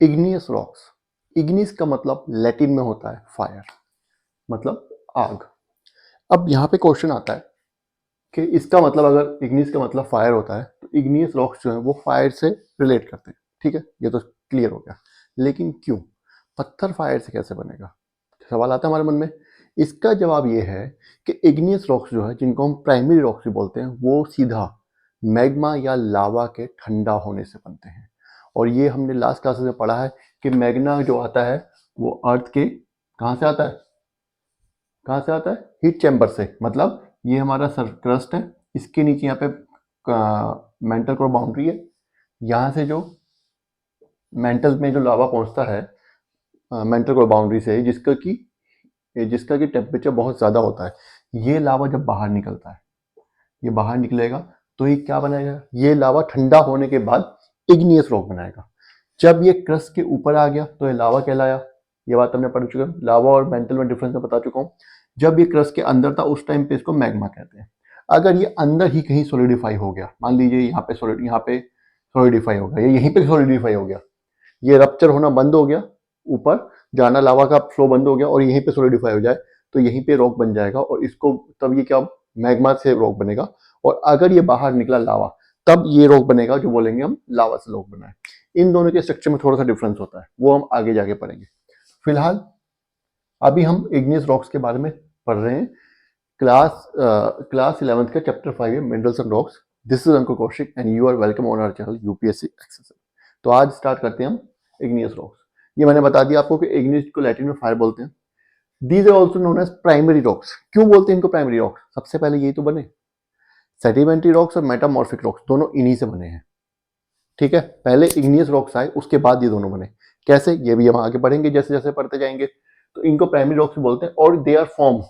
Igneous rocks, Ignis का मतलब Latin में होता है फायर, मतलब आग। अब यहाँ पे क्वेश्चन आता है कि इसका मतलब अगर इग्निस का मतलब फायर होता है तो इग्नियस रॉक्स जो है वो फायर से रिलेट करते हैं, ठीक है, ये तो क्लियर हो गया। लेकिन क्यों, पत्थर फायर से कैसे बनेगा, सवाल आता है हमारे मन में। इसका जवाब ये है कि इग्नियस रॉक्स जो है, जिनको हम प्राइमरी रॉक्स भी बोलते हैं, वो सीधा मैग्मा या लावा के ठंडा होने से बनते हैं। और ये हमने लास्ट क्लासेस में पढ़ा है कि मैग्ना जो आता है वो अर्थ के कहाँ से आता है, कहाँ से आता है, हीट चैम्बर से। मतलब ये हमारा सर क्रस्ट है, इसके नीचे यहाँ पे मेंटल कोर बाउंड्री है, यहाँ से जो मेंटल में जो लावा पहुँचता है मेंटल कोर बाउंड्री से, जिसका कि टेम्परेचर बहुत ज़्यादा होता है, ये लावा जब बाहर निकलता है, ये बाहर निकलेगा तो ये क्या बनाएगा, ये लावा ठंडा होने के बाद इग्नियस रॉक बनाएगा। जब ये क्रस्ट के ऊपर आ गया तो ये लावा कहलाया। ये बात हमने पढ़ चुके हैं, लावा और मेंटल में डिफरेंस मैं बता चुका हूँ। जब ये क्रस्ट के अंदर था उस टाइम पे इसको मैग्मा कहते हैं। अगर ये अंदर ही कहीं सोलिडिफाई हो गया, मान लीजिए यहाँ पे सोलिडिफाई हो गया, ये यहीं पे सोलिडिफाई हो गया, ये रप्चर होना बंद हो गया, ऊपर जाना लावा का फ्लो बंद हो गया और यहीं पे सोलिडिफाई हो जाए, तो यहीं पे रॉक बन जाएगा और इसको तब ये क्या, मैग्मा से रॉक बनेगा। और अगर ये बाहर निकला लावा, तब ये रॉक बनेगा जो बोलेंगे हम लावा से रॉक बना है। इन दोनों के स्ट्रक्चर में थोड़ा सा डिफरेंस होता है, वो हम आगे जाके पढ़ेंगे। फिलहाल अभी हम इग्नियस रॉक्स के बारे में पढ़ रहे हैं। क्लास 11th का चैप्टर 5 है minerals and rocks. This is Ankur Kaushik and you are welcome on our channel UPSC Access. तो आज स्टार्ट करते हैं हम इग्नियस रॉक्स। ये मैंने बता दिया आपको कि इग्नियस को लैटिन में फायर बोलते हैं। These are also known as primary rocks. क्यों बोलते हैं इनको प्राइमरी रॉक्स, सबसे पहले यही तो बने, सेडिमेंट्री रॉक्स और मेटामॉर्फिक रॉक्स दोनों इन्हीं से बने हैं, ठीक है। पहले इग्नियस रॉक्स आए, उसके बाद ये दोनों बने। कैसे, ये भी हम आगे पढ़ेंगे जैसे जैसे पढ़ते जाएंगे। तो इनको प्राइमरी रॉक्स बोलते हैं और they are form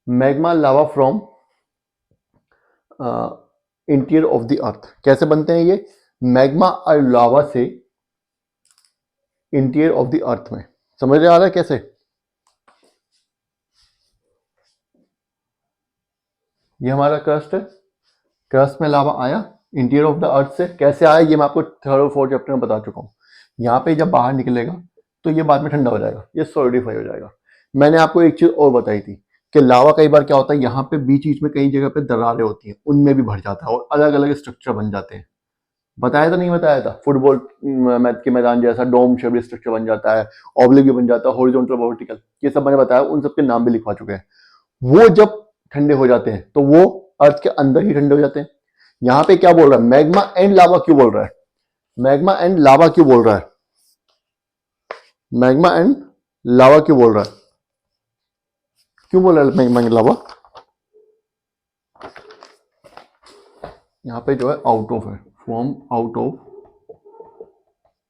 magma lava from interior of the earth. कैसे बनते हैं ये, मैग्मा और लावा से इंटीरियर ऑफ द अर्थ में। समझ आ रहा है कैसे, ये हमारा क्रस्ट है, क्रस्ट में लावा आया इंटीरियर ऑफ द अर्थ से। कैसे आया ये मैं आपको थर्ड और फोर्थ चैप्टर में बता चुका हूँ। यहाँ पे जब बाहर निकलेगा तो ये बाद में ठंडा हो जाएगा, ये सॉलिडिफाई हो जाएगा। मैंने आपको एक चीज और बताई थी कि लावा कई बार क्या होता है, यहाँ पे बीच बीच में कई जगह पे दरारें होती हैं, उनमें भी भर जाता है और अलग अलग स्ट्रक्चर बन जाते हैं। बताया था नहीं बताया था, फुटबॉल मैच के मैदान जैसा डोम शेप स्ट्रक्चर बन जाता है, ऑब्लिक भी बन जाता है, हॉरिजॉन्टल वर्टिकल, ये सब मैंने बताया, उन सबके नाम भी लिखवा चुके हैं। वो जब ठंडे हो जाते हैं तो वो अर्थ के अंदर ही ठंडे हो जाते हैं। यहाँ पे क्या बोल रहा है, मैग्मा एंड लावा क्यों बोल रहा है, मैग्मा एंड लावा क्यों बोल रहा है, मैग्मा एंड लावा क्यों बोल रहा है, क्यों बोल रहा है मैग्मा एंड लावा, यहाँ पे जो है आउट ऑफ है, form out of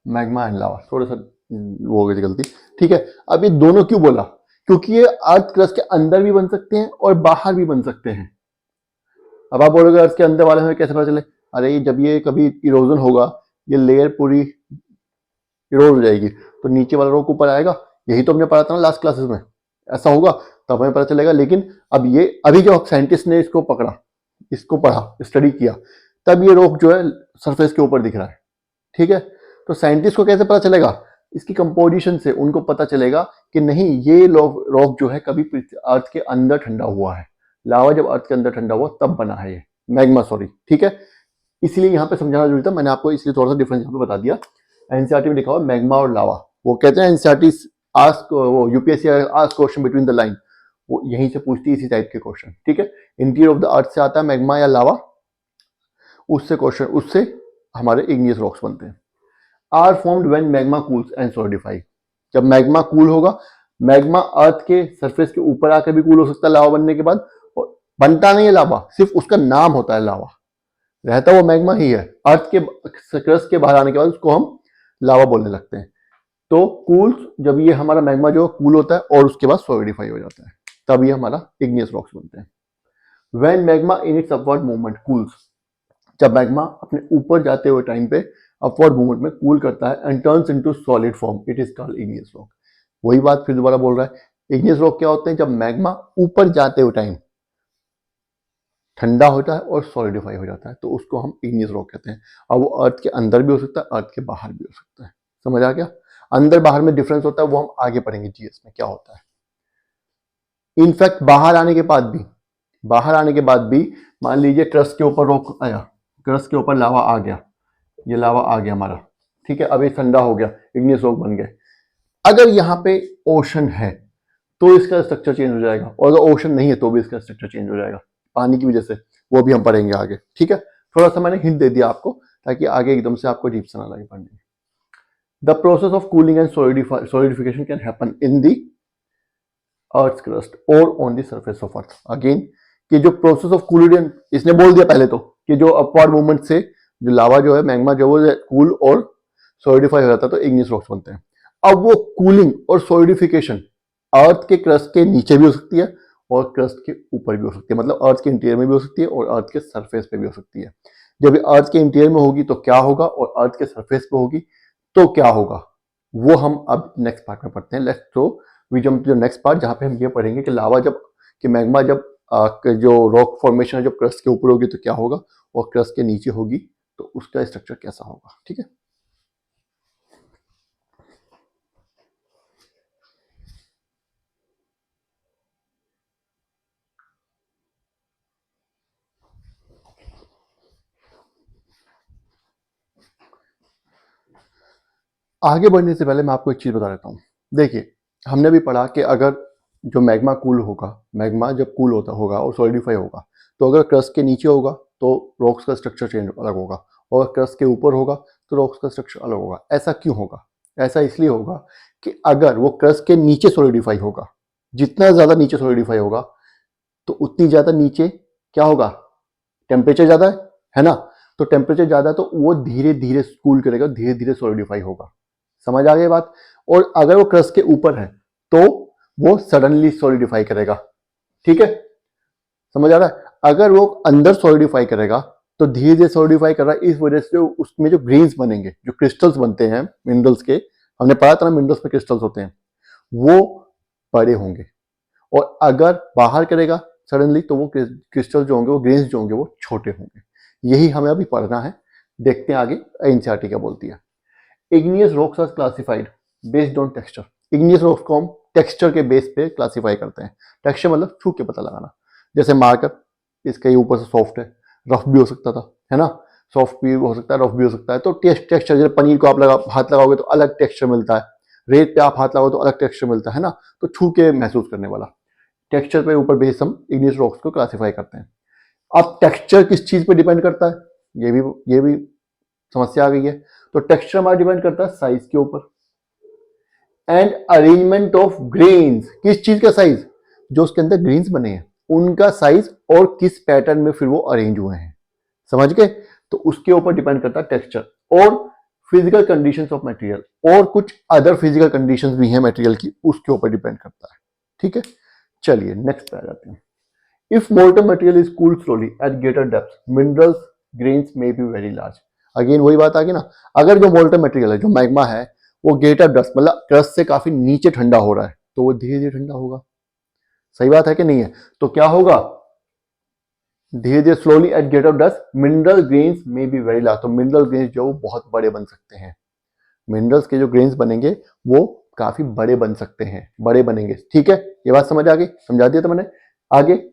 magma and lava, थोड़ा सा वो हो गई गलती, ठीक है। अब ये दोनों क्यों बोला, क्योंकि ये अर्थ क्रस्ट के अंदर भी बन सकते हैं और बाहर भी बन सकते हैं। अब आप बोलोगे अर्थ के अंदर वाले में कैसे पता चले, अरे जब ये कभी इरोजन होगा, ये लेयर पूरी इरोज हो जाएगी तो नीचे वाला रॉक ऊपर आएगा, यही तो हमने पढ़ा था ना लास्ट क्लासेस में, ऐसा होगा तब हमें पता चलेगा। लेकिन अब ये अभी जो साइंटिस्ट ने इसको पकड़ा, इसको पढ़ा, स्टडी किया, तब ये रॉक जो है सरफेस के ऊपर दिख रहा है, ठीक है। तो साइंटिस्ट को कैसे पता चलेगा, इसकी कंपोजिशन से उनको पता चलेगा कि नहीं ये रॉक जो है कभी अर्थ के अंदर ठंडा हुआ है, लावा जब अर्थ के अंदर ठंडा हुआ तब बना है ये मैग्मा, सॉरी, ठीक है। इसलिए यहाँ पे समझाना जरूरी था, मैंने आपको इसलिए थोड़ा सा डिफरेंस यहाँ पे बता दिया। एनसीईआरटी में लिखा हुआ मैग्मा और लावा, वो कहते हैं एनसीईआरटी आस्क, वो UPSC ask question between the line, वो यहीं से पूछती है इसी टाइप के क्वेश्चन, ठीक है। इंटीरियर ऑफ द अर्थ से आता है मैग्मा या लावा, उससे क्वेश्चन, उससे हमारे इग्नियस रॉक्स बनते हैं। Are formed when magma cools and solidify. जब मैग्मा कूल होगा, मैग्मा अर्थ के सरफेस के ऊपर आकर भी कूल हो सकता है लावा बनने के बाद, और बनता नहीं है लावा, सिर्फ उसका नाम होता है लावा, रहता वो मैग्मा ही है। अर्थ के क्रस्ट के बाहर आने के बाद उसको हम लावा बोलने लगते हैं। तो कूल, जब ये हमारा मैग्मा जो कूल होता है और उसके बाद सॉलिडिफाई हो जाता है, तब ये हमारा इग्नियस रॉक्स बनते हैं। When magma in its upward movement cools, जब मैग्मा अपने ऊपर जाते हुए टाइम पे अपवर्ड मूवमेंट में कूल करता है and turns into solid form, it is called igneous rock. वही बात फिर दोबारा बोल रहा है, इग्नियस रॉक क्या होते हैं, जब मैग्मा ऊपर जाते हुए टाइम ठंडा होता है और सॉलिडिफाई हो जाता है तो उसको हम इग्नियस रॉक कहते हैं। अब वो अर्थ के अंदर भी हो सकता है, अर्थ के बाहर भी हो सकता है। समझ आ गया? अंदर बाहर में डिफरेंस होता है, वो हम आगे पढ़ेंगे जीएस में क्या होता है। इनफैक्ट बाहर आने के बाद भी मान लीजिए क्रस्ट के ऊपर रोक आया, क्रस्ट के ऊपर लावा आ गया, ये लावा आ गया हमारा, ठीक है, अब ये ठंडा हो गया, इग्नियस रॉक बन गए। अगर यहाँ पे ओशन है तो इसका स्ट्रक्चर चेंज हो जाएगा, और अगर ओशन नहीं है तो भी इसका स्ट्रक्चर चेंज हो जाएगा पानी की वजह से, वो भी हम पढ़ेंगे आगे, ठीक है। थोड़ा सा मैंने हिंट दे दिया आपको ताकि आगे एकदम से आपको डीप ना लगे पढ़ने में। The process of cooling and solidification can happen in the earth crust और on the surface of earth. Again कि जो प्रोसेस ऑफ कूलिंग, इसने बोल दिया पहले तो कि जो अपवर्ड मूवमेंट से जो लावा जो है मैग्मा जो वो कूल और सॉलिडिफाई हो जाता है तो इग्नियस रॉक्स बनते हैं। अब वो कूलिंग और सॉलिडिफिकेशन अर्थ के क्रस्ट के नीचे भी हो सकती है और क्रस्ट के ऊपर भी हो सकती है, मतलब अर्थ के इंटीरियर में भी हो सकती है और अर्थ के सरफेस पे भी हो सकती है। जब अर्थ के इंटीरियर में होगी तो क्या होगा और अर्थ के सरफेस पे होगी तो क्या होगा, वो हम अब नेक्स्ट पार्ट में पढ़ते हैं। लेट्स तो we jump to the next part जहां पे हम ये पढ़ेंगे कि लावा जब कि मैग्मा जब जो रॉक फॉर्मेशन है जब क्रस्ट के ऊपर होगी तो क्या होगा और क्रस्ट के नीचे होगी तो उसका स्ट्रक्चर कैसा होगा, ठीक है। आगे बढ़ने से पहले मैं आपको एक चीज बता देता हूँ। देखिए हमने भी पढ़ा कि अगर जो मैग्मा कूल होगा, मैग्मा जब कूल होता होगा और सॉलिडिफाई होगा तो अगर क्रस्ट के नीचे होगा तो रॉक्स का स्ट्रक्चर चेंज अलग होगा और क्रस्ट के ऊपर होगा तो रॉक्स का स्ट्रक्चर अलग होगा। ऐसा क्यों होगा? ऐसा इसलिए होगा कि अगर वो क्रस्ट के नीचे सॉलिडिफाई होगा, जितना ज्यादा नीचे सॉलिडिफाई होगा तो उतनी ज्यादा नीचे क्या होगा, टेम्परेचर ज्यादा है ना, तो टेम्परेचर ज्यादा है तो वो धीरे धीरे कूल करेगा, धीरे धीरे सॉलिडिफाई होगा। समझ आ गई बात? और अगर वो क्रस्ट के ऊपर है तो वो सडनली सॉलिडिफाई करेगा, ठीक है, समझ आ रहा है? अगर वो अंदर सॉलिडिफाई करेगा तो धीरे धीरे सॉलिडिफाई कर रहा है, इस वजह से उसमें जो ग्रेन्स बनेंगे, जो क्रिस्टल्स बनते हैं मिनरल्स के, हमने पढ़ा था ना मिनरल्स में क्रिस्टल्स होते हैं, वो बड़े होंगे। और अगर बाहर करेगा सडनली तो वो क्रिस्टल जो होंगे, वो ग्रेन्स जो होंगे वो छोटे होंगे। यही हमें अभी पढ़ना है, देखते हैं आगे एनसीईआरटी क्या बोलती है। Igneous rocks are classified based on texture. Igneous rocks को हम टेक्सचर के बेस पे क्लासिफाई करते हैं। टेक्सचर मतलब छू के पता लगाना, जैसे मार्कर, इसके ऊपर से सॉफ्ट है, रफ भी हो सकता था, है ना, सॉफ्ट भी हो सकता है, रफ भी हो सकता है। तो टेक्सचर, जैसे पनीर को आप हाथ लगाओगे तो अलग टेक्सचर मिलता है, रेत पे आप हाथ लगाओ तो अलग टेक्सचर मिलता है ना, तो छू के महसूस करने वाला टेक्सचर पे ऊपर बेस हम इग्नियस रॉक्स को क्लासिफाई करते हैं। अब टेक्सचर किस चीज पे डिपेंड करता है, ये भी समस्या आ गई है। तो टेक्सचर हमारा डिपेंड करता है साइज के ऊपर एंड अरेंजमेंट ऑफ ग्रेन्स। किस चीज का साइज? जो उसके अंदर ग्रेन्स बने हैं उनका साइज और किस पैटर्न में फिर वो अरेंज हुए हैं, समझ गए? तो उसके ऊपर डिपेंड करता है टेक्सचर। और फिजिकल कंडीशंस ऑफ मटेरियल, और कुछ अदर फिजिकल कंडीशंस भी हैं मटेरियल की, उसके ऊपर डिपेंड करता है, ठीक है। चलिए नेक्स्ट पे आ जाते हैं। If molten material is cooled slowly at greater depth, minerals grains may be very large. Again वही बात आ गई ना, अगर जो मोल्टन मटेरियल है, जो मैग्मा है, वो ग्रेटर डेप्थ मतलब क्रस्ट से काफी नीचे ठंडा हो रहा है तो वो धीरे धीरे ठंडा होगा। सही बात है कि नहीं है? तो क्या होगा, धीरे धीरे slowly at greater depth mineral grains may be very large. तो मिनरल ग्रेन्स जो वो बहुत बड़े बन सकते हैं, मिनरल्स के जो ग्रेन्स बनेंगे वो काफी बड़े बन सकते हैं, बड़े बनेंगे, ठीक है। ये बात समझ आ गई, समझा दिया था मैंने। आगे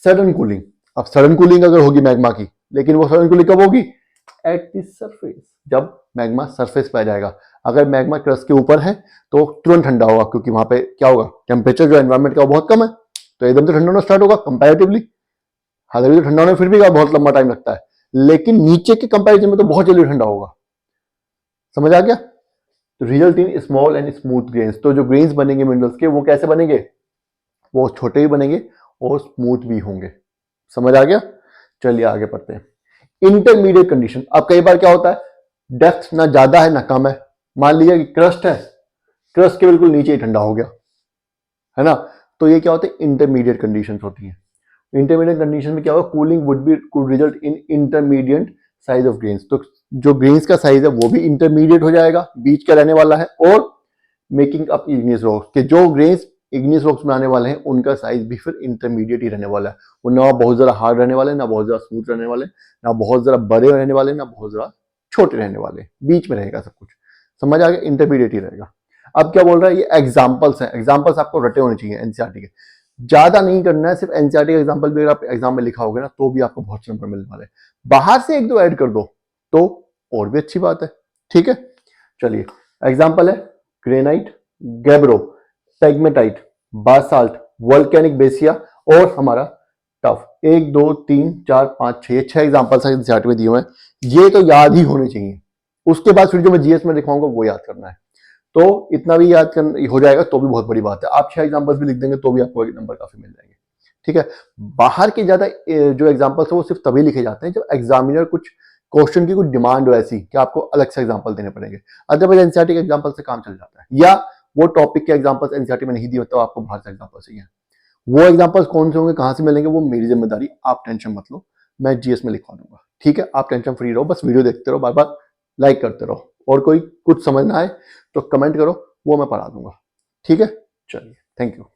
सडन कूलिंग। अब सडन कूलिंग अगर होगी मैग्मा की, लेकिन वो सडन कूलिंग कब होगी? एट द सरफेस, जब मैग्मा सरफेस पे आ जाएगा। अगर मैग्मा क्रस्ट के ऊपर है तो तुरंत ठंडा होगा, क्योंकि वहां पे क्या होगा, टेम्परेचर जो एनवायरमेंट का बहुत कम है, तो एकदम से ठंडा होना स्टार्ट होगा कंपैरेटिवली। हालांकि ठंडा होने फिर भी बहुत लंबा टाइम लगता है, लेकिन नीचे के कंपैरिजन में तो बहुत जल्दी ठंडा होगा। समझ आ गया? तो result in small and smooth grains. तो जो ग्रेन्स बनेंगे मिनरल्स के वो कैसे बनेंगे? वो छोटे भी बनेंगे और स्मूथ भी होंगे। समझ आ गया? चलिए आगे पढ़ते हैं। Intermediate condition. अब कई बार क्या होता है, डेप्थ ना ज्यादा है ना कम है। मान लीजिए कि क्रस्ट है, क्रस्ट के बिल्कुल नीचे ही ठंडा हो गया, है ना, तो ये क्या होते हैं, इंटरमीडिएट कंडीशंस होती हैं। इंटरमीडिएट कंडीशन में क्या होगा, cooling could result in intermediate size of grains. तो जो ग्रेन्स का साइज है वो भी इंटरमीडिएट हो जाएगा, बीच का रहने वाला है। और मेकिंग अप इग्नियस रॉक्स के जो ग्रेन्स इग्नियस रॉक्स बनाने वाले हैं उनका साइज भी फिर इंटरमीडिएट ही रहने वाला है। वो ना बहुत ज्यादा हार्ड रहने वाले, ना बहुत ज्यादा स्मूथ रहने वाले, ना बहुत ज्यादा बड़े रहने वाले, ना बहुत ज्यादा छोटे रहने वाले, बीच में रहेगा सब कुछ। समझ आ गया, इंटरमीडिएट ही रहेगा। अब क्या बोल रहा है, ये एग्जाम्पल्स हैं, एग्जाम्पल्स आपको रटे होने चाहिए एनसीईआरटी के, ज्यादा नहीं करना है, सिर्फ एनसीईआरटी का एग्जाम्पल भी अगर आप एग्जाम में लिखा होगा ना तो भी आपको बहुत से नंबर मिलने वाले हैं। बाहर से एक दो ऐड कर दो तो और भी अच्छी बात है, ठीक है। चलिए एग्जाम्पल है granite, gabbro, pegmatite, basalt, volcanic breccia और हमारा टफ। 1 2 3 4 5 6 एग्जाम्पल्स एनसीईआरटी में दिए हुए हैं, ये तो याद ही होने चाहिए। उसके बाद फिर जो मैं जीएस में लिखवाऊंगा वो याद करना है, तो इतना भी याद करना हो जाएगा तो भी बहुत बड़ी बात है। आप 6 एग्जाम्पल्स भी लिख देंगे तो भी आपको नंबर काफी मिल जाएंगे, ठीक है। बाहर के ज्यादा जो एग्जाम्पल्स है वो सिर्फ तभी लिखे जाते हैं जब एग्जामिनर कुछ क्वेश्चन की कुछ डिमांड हो ऐसी कि आपको अलग से एग्जाम्पल देने पड़ेंगे, अदरवाइज एनसीईआरटी के एग्जाम्पल से काम चल जाता है। या वो टॉपिक के एग्जाम्पल्स एनसीईआरटी में नहीं दिए तो आपको बाहर से एग्जाम्पल चाहिए, वो एग्जाम्पल्स कौन से होंगे कहां से मिलेंगे वो मेरी जिम्मेदारी, आप टेंशन मत लो, मैं जीएस में लिखवा दूंगा, ठीक है। आप टेंशन फ्री रहो, बस वीडियो देखते रहो, बार बार लाइक करते रहो, और कोई कुछ समझ ना आए तो कमेंट करो, वो मैं पढ़ा दूंगा, ठीक है। चलिए थैंक यू।